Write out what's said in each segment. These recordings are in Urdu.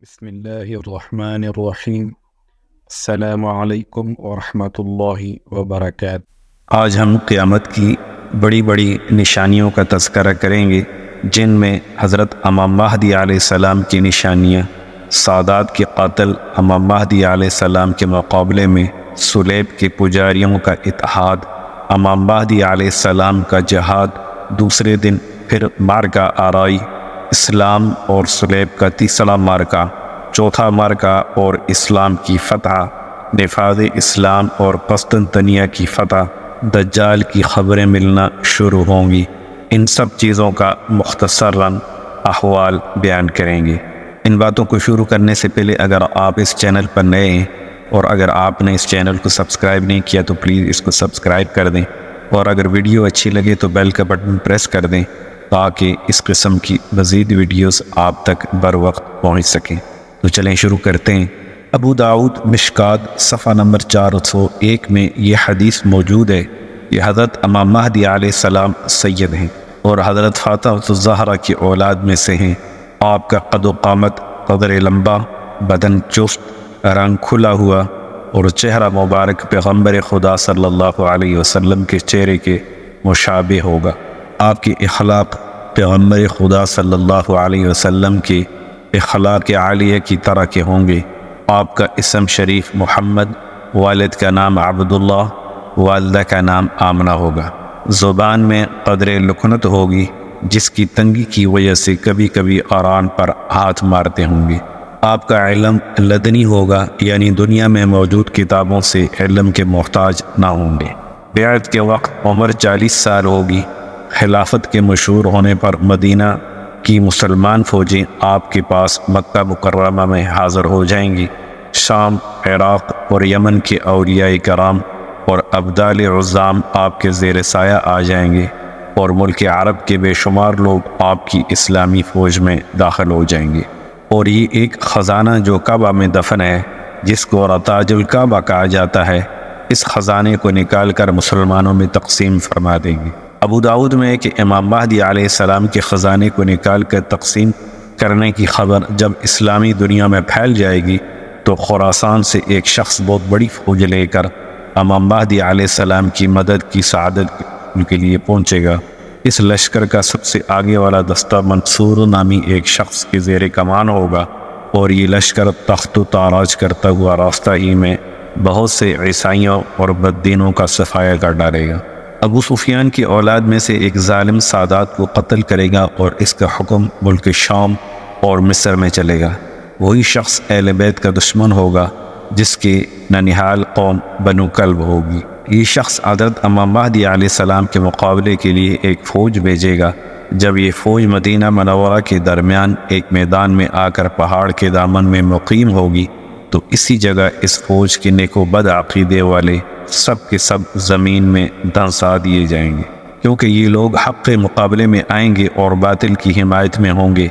بسم اللہ الرحمن الرحیم۔ السلام علیکم ورحمۃ اللہ وبرکاتہ۔ آج ہم قیامت کی بڑی بڑی نشانیوں کا تذکرہ کریں گے، جن میں حضرت امام مہدی علیہ السلام کی نشانیاں، سادات کے قاتل امام مہدی علیہ السلام کے مقابلے میں سلیب کے پجاریوں کا اتحاد، امام مہدی علیہ السلام کا جہاد، دوسرے دن پھر مارکہ آرائی، اسلام اور سلیب کا تیسرا مارکہ، چوتھا مارکہ اور اسلام کی فتح، نفاذ اسلام اور قسطنطنیہ کی فتح، دجال کی خبریں ملنا شروع ہوں گی۔ ان سب چیزوں کا مختصراً احوال بیان کریں گے۔ ان باتوں کو شروع کرنے سے پہلے اگر آپ اس چینل پر نئے ہیں اور اگر آپ نے اس چینل کو سبسکرائب نہیں کیا تو پلیز اس کو سبسکرائب کر دیں، اور اگر ویڈیو اچھی لگے تو بیل کا بٹن پریس کر دیں تاکہ اس قسم کی مزید ویڈیوز آپ تک بر وقت پہنچ سکیں۔ تو چلیں شروع کرتے ہیں۔ ابو داؤد مشکات صفحہ نمبر 401 میں یہ حدیث موجود ہے۔ یہ حضرت امام مہدی علیہ السلام سید ہیں اور حضرت فاطمہ الزہرا کی اولاد میں سے ہیں۔ آپ کا قد و قامت قدر لمبا، بدن چست، رنگ کھلا ہوا اور چہرہ مبارک پیغمبر خدا صلی اللہ علیہ وسلم کے چہرے کے مشابہ ہوگا۔ آپ کے اخلاق پیغمبر خدا صلی اللہ علیہ وسلم کے اخلاق عالیہ کی طرح کے ہوں گے۔ آپ کا اسم شریف محمد، والد کا نام عبداللہ، والدہ کا نام آمنہ ہوگا۔ زبان میں قدر لکنت ہوگی، جس کی تنگی کی وجہ سے کبھی کبھی قرآن پر ہاتھ مارتے ہوں گے۔ آپ کا علم لدنی ہوگا، یعنی دنیا میں موجود کتابوں سے علم کے محتاج نہ ہوں گے۔ بیعت کے وقت عمر 40 سال ہوگی۔ خلافت کے مشہور ہونے پر مدینہ کی مسلمان فوجیں آپ کے پاس مکہ مکرمہ میں حاضر ہو جائیں گی۔ شام، عراق اور یمن کے اولیاء کرام اور ابدال عظام آپ کے زیر سایہ آ جائیں گے، اور ملک عرب کے بے شمار لوگ آپ کی اسلامی فوج میں داخل ہو جائیں گے۔ اور یہ ایک خزانہ جو کعبہ میں دفن ہے، جس کو رتاج الکعبہ کہا جاتا ہے، اس خزانے کو نکال کر مسلمانوں میں تقسیم فرما دیں گے۔ ابو داؤد میں ہے کہ امام مہدی علیہ السلام کے خزانے کو نکال کر تقسیم کرنے کی خبر جب اسلامی دنیا میں پھیل جائے گی تو خراسان سے ایک شخص بہت بڑی فوج لے کر امام مہدی علیہ السلام کی مدد کی سعادت کے لیے پہنچے گا۔ اس لشکر کا سب سے آگے والا دستہ منصور نامی ایک شخص کے زیر کمان ہوگا، اور یہ لشکر تخت و تاراج کرتا ہوا راستہ ہی میں بہت سے عیسائیوں اور بددینوں کا صفایا کر ڈالے گا۔ ابو سفیان کی اولاد میں سے ایک ظالم سادات کو قتل کرے گا، اور اس کا حکم ملک شام اور مصر میں چلے گا۔ وہی شخص اہل بیت کا دشمن ہوگا، جس کے ننہال قوم بنو کلب ہوگی۔ یہ شخص حضرت امام مہدی علیہ السلام کے مقابلے کے لیے ایک فوج بھیجے گا۔ جب یہ فوج مدینہ منورہ کے درمیان ایک میدان میں آ کر پہاڑ کے دامن میں مقیم ہوگی تو اسی جگہ اس فوج کے نیک و بد عقیدے والے سب کے سب زمین میں دھنسا دیے جائیں گے، کیونکہ یہ لوگ حق کے مقابلے میں آئیں گے اور باطل کی حمایت میں ہوں گے۔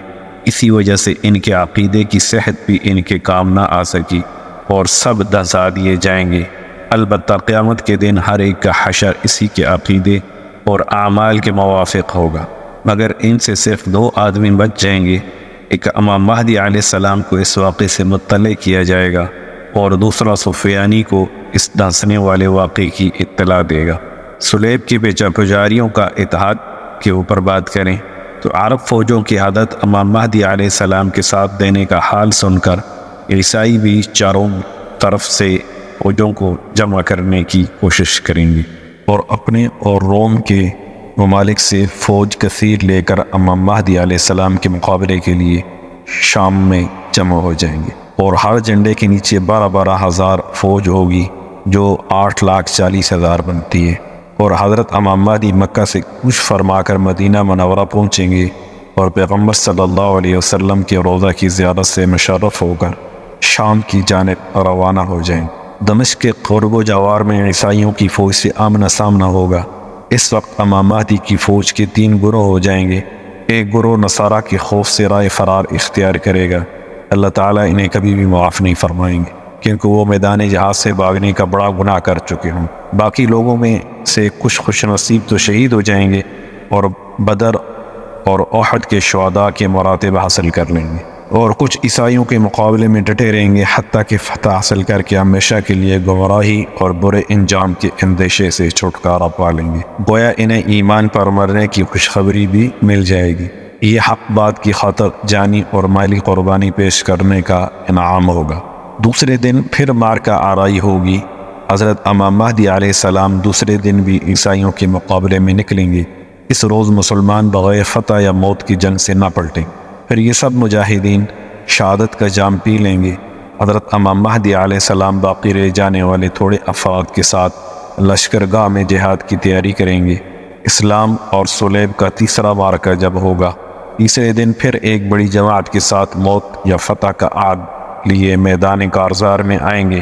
اسی وجہ سے ان کے عقیدے کی صحت بھی ان کے کام نہ آ سکی اور سب دھنسا دیے جائیں گے۔ البتہ قیامت کے دن ہر ایک کا حشر اسی کے عقیدے اور اعمال کے موافق ہوگا، مگر ان سے صرف 2 آدمی بچ جائیں گے۔ ایک امام مہدی علیہ السلام کو اس واقعے سے مطلع کیا جائے گا، اور دوسرا سفیانی کو اس دھنسنے والے واقعے کی اطلاع دے گا۔ سلیب کے پجاریوں کا اتحاد کے اوپر بات کریں تو عرب فوجوں کی حضرت امام مہدی علیہ السلام کے ساتھ دینے کا حال سن کر عیسائی بھی چاروں طرف سے فوجوں کو جمع کرنے کی کوشش کریں گے، اور اپنے اور روم کے ممالک سے فوج کثیر لے کر امام مہدی علیہ السلام کے مقابلے کے لیے شام میں جمع ہو جائیں گے، اور ہر جھنڈے کے نیچے 12 ہزار فوج ہوگی، جو 8,40,000 بنتی ہے۔ اور حضرت امام مہدی مکہ سے کوچ فرما کر مدینہ منورہ پہنچیں گے، اور پیغمبر صلی اللہ علیہ وسلم کے روضہ کی زیارت سے مشرف ہو کر شام کی جانب روانہ ہو جائیں۔ دمشق کے قرب و جوار میں عیسائیوں کی فوج سے آمنا سامنا ہوگا۔ اس وقت امام مہدی کی فوج کے 3 گروہ ہو جائیں گے۔ ایک گروہ نصارہ کے خوف سے رائے فرار اختیار کرے گا، اللہ تعالیٰ انہیں کبھی بھی معاف نہیں فرمائیں گے، کیونکہ وہ میدان جہاد سے بھاگنے کا بڑا گناہ کر چکے ہوں۔ باقی لوگوں میں سے کچھ خوش نصیب تو شہید ہو جائیں گے اور بدر اور احد کے شہداء کے مراتب حاصل کر لیں گے، اور کچھ عیسائیوں کے مقابلے میں ڈٹے رہیں گے حتیٰ کہ فتح حاصل کر کے ہمیشہ کے لیے گمراہی اور برے انجام کے اندیشے سے چھٹکارا پا لیں گے۔ گویا انہیں ایمان پر مرنے کی خوشخبری بھی مل جائے گی۔ یہ حق بات کی خاطر جانی اور مالی قربانی پیش کرنے کا انعام ہوگا۔ دوسرے دن پھر مارکہ آرائی ہوگی۔ حضرت امام مہدی علیہ السلام دوسرے دن بھی عیسائیوں کے مقابلے میں نکلیں گے۔ اس روز مسلمان بغیر فتح یا موت کی جنگ سے نہ پلٹیں۔ پھر یہ سب مجاہدین شہادت کا جام پی لیں گے۔ حضرت امام مہدی علیہ السلام باقی رہ جانے والے تھوڑے افراد کے ساتھ لشکرگاہ میں جہاد کی تیاری کریں گے۔ اسلام اور صلیب کا تیسرا مارکہ جب ہوگا، تیسرے دن پھر ایک بڑی جماعت کے ساتھ موت یا فتح کا عہد لیے میدان کارزار میں آئیں گے۔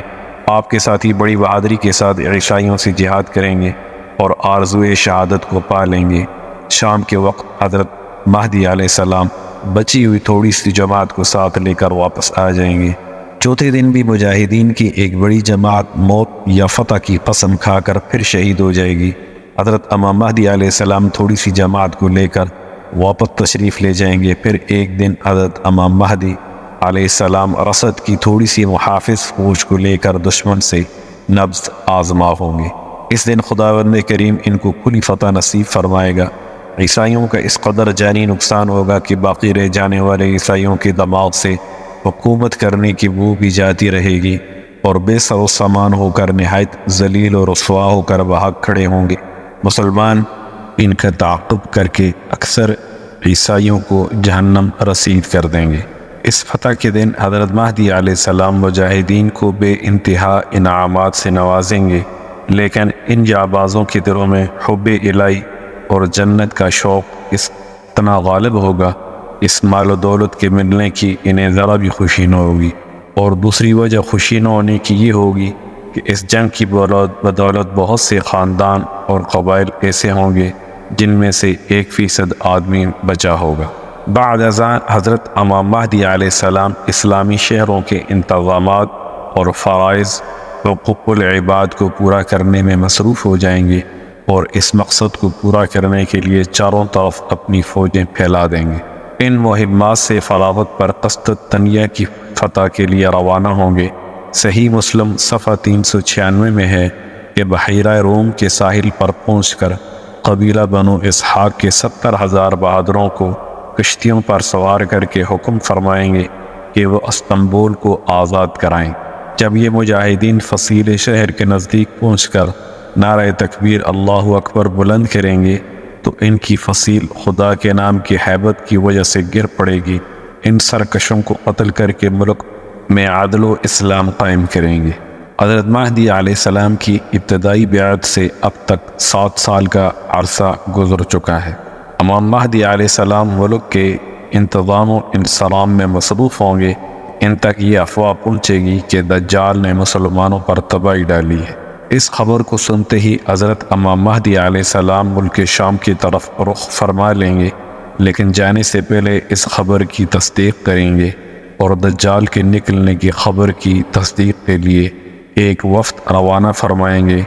آپ کے ساتھی بڑی بہادری کے ساتھ عیسائیوں سے جہاد کریں گے اور آرزوئے شہادت کو پا لیں گے۔ شام کے وقت حضرت مہدی علیہ السلام بچی ہوئی تھوڑی سی جماعت کو ساتھ لے کر واپس آ جائیں گے۔ چوتھے دن بھی مجاہدین کی ایک بڑی جماعت موت یا فتح کی قسم کھا کر پھر شہید ہو جائے گی۔ حضرت امام مہدی علیہ السلام تھوڑی سی جماعت کو لے کر واپس تشریف لے جائیں گے۔ پھر ایک دن حضرت امام مہدی علیہ السلام رسد کی تھوڑی سی محافظ فوج کو لے کر دشمن سے نبض آزما ہوں گے۔ اس دن خداوند کریم ان کو کلی فتح نصیب فرمائے گا۔ عیسائیوں کا اس قدر جانی نقصان ہوگا کہ باقی رہ جانے والے عیسائیوں کے دماغ سے حکومت کرنے کی بو بھی جاتی رہے گی اور بے سر و سامان ہو کر نہایت ذلیل و رسوا ہو کر بھاگ کھڑے ہوں گے۔ مسلمان ان کا تعاقب کر کے اکثر عیسائیوں کو جہنم رسید کر دیں گے۔ اس فتح کے دن حضرت مہدی علیہ السلام مجاہدین کو بے انتہا انعامات سے نوازیں گے، لیکن ان جانبازوں کے دلوں میں حب الہی اور جنت کا شوق اتنا غالب ہوگا، اس مال و دولت کے ملنے کی انہیں ذرا بھی خوشی نہ ہوگی۔ اور دوسری وجہ خوشی نہ ہونے کی یہ ہوگی کہ اس جنگ کی بدولت بہت سے خاندان اور قبائل ایسے ہوں گے جن میں سے 1% آدمی بچا ہوگا۔ بعد ازاں حضرت امام مہدی علیہ السلام اسلامی شہروں کے انتظامات اور فرائض حقوق العباد کو پورا کرنے میں مصروف ہو جائیں گے اور اس مقصد کو پورا کرنے کے لیے چاروں طرف اپنی فوجیں پھیلا دیں گے۔ ان مہمات سے فلاوت پر قسطنطنیہ کی فتح کے لیے روانہ ہوں گے۔ صحیح مسلم صفحہ 396 میں ہے کہ بحیرہ روم کے ساحل پر پہنچ کر قبیلہ بنو اسحاق کے 70,000 بہادروں کو کشتیوں پر سوار کر کے حکم فرمائیں گے کہ وہ استنبول کو آزاد کرائیں۔ جب یہ مجاہدین فصیل شہر کے نزدیک پہنچ کر نعرہ تکبیر اللہ اکبر بلند کریں گے تو ان کی فصیل خدا کے نام کی ہیبت کی وجہ سے گر پڑے گی۔ ان سرکشوں کو قتل کر کے ملک میں عدل و اسلام قائم کریں گے۔ حضرت مہدی علیہ السلام کی ابتدائی بیعت سے اب تک 7 سال کا عرصہ گزر چکا ہے۔ امام مہدی علیہ السلام ملک کے انتظام و انصرام میں مصروف ہوں گے۔ ان تک یہ افواہ پہنچے گی کہ دجال نے مسلمانوں پر تباہی ڈالی ہے۔ اس خبر کو سنتے ہی حضرت امام مہدی علیہ السلام ملک شام کی طرف رخ فرما لیں گے، لیکن جانے سے پہلے اس خبر کی تصدیق کریں گے اور دجال کے نکلنے کی خبر کی تصدیق کے لیے ایک وفد روانہ فرمائیں گے۔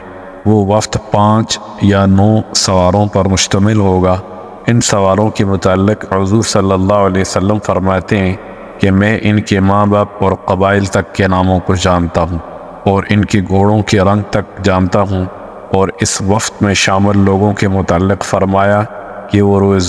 وہ وفد 5 یا 9 سواروں پر مشتمل ہوگا۔ ان سواروں کے متعلق حضور صلی اللہ علیہ وسلم فرماتے ہیں کہ میں ان کے ماں باپ اور قبائل تک کے ناموں کو جانتا ہوں اور ان کے گھوڑوں کے رنگ تک جانتا ہوں۔ اور اس وفد میں شامل لوگوں کے متعلق فرمایا کہ وہ روئے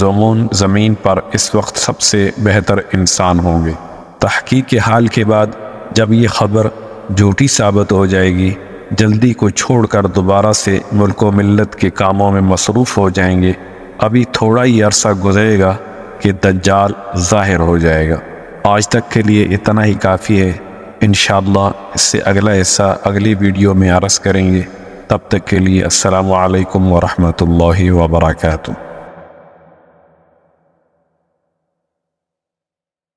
زمین پر اس وقت سب سے بہتر انسان ہوں گے۔ تحقیق کے حال کے بعد جب یہ خبر جھوٹی ثابت ہو جائے گی، جلدی کو چھوڑ کر دوبارہ سے ملک و ملت کے کاموں میں مصروف ہو جائیں گے۔ ابھی تھوڑا ہی عرصہ گزرے گا کہ دجال ظاہر ہو جائے گا۔ آج تک کے لیے اتنا ہی کافی ہے۔ انشاءاللہ اس سے اگلا حصہ اگلی ویڈیو میں عرض کریں گے۔ تب تک کے لیے السلام علیکم ورحمۃ اللہ وبرکاتہ۔